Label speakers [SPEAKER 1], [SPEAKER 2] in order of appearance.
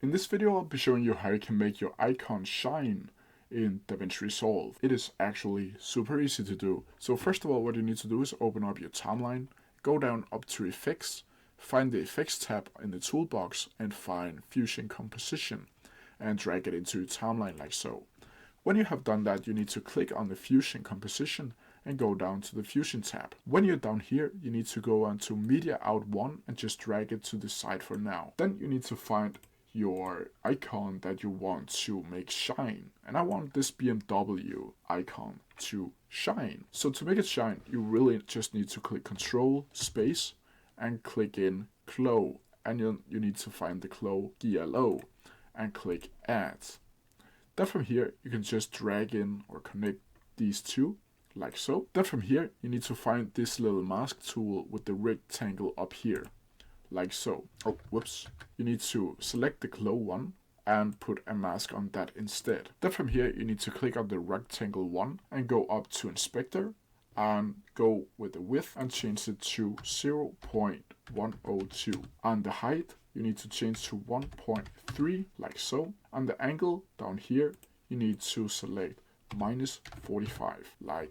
[SPEAKER 1] In this video, I'll be showing you how you can make your icon shine in Davinci Resolve. It is actually super easy to do. So first of all, what you need to do is open up your timeline, go down up to Effects, find the Effects tab in the Toolbox and find Fusion Composition and drag it into your timeline like so. When you have done that, you need to click on the Fusion Composition and go down to the Fusion tab. When you're down here, you need to go onto Media Out 1 and just drag it to the side for now. Then you need to find your icon that you want to make shine. And I want this BMW icon to shine. So to make it shine, you really just need to click CTRL SPACE and click in Glow. And you need to find the Glow GLO and click Add. Then from here, you can just drag in or connect these two, like so. Then from here, you need to find this little mask tool with the rectangle up here, like so. Oh, whoops. You need to select the glow one and put a mask on that instead. Then from here, you need to click on the rectangle one and go up to Inspector and go with the width and change it to 0.102. On the height, you need to change to 1.3, like so. On the angle down here, you need to select -45, like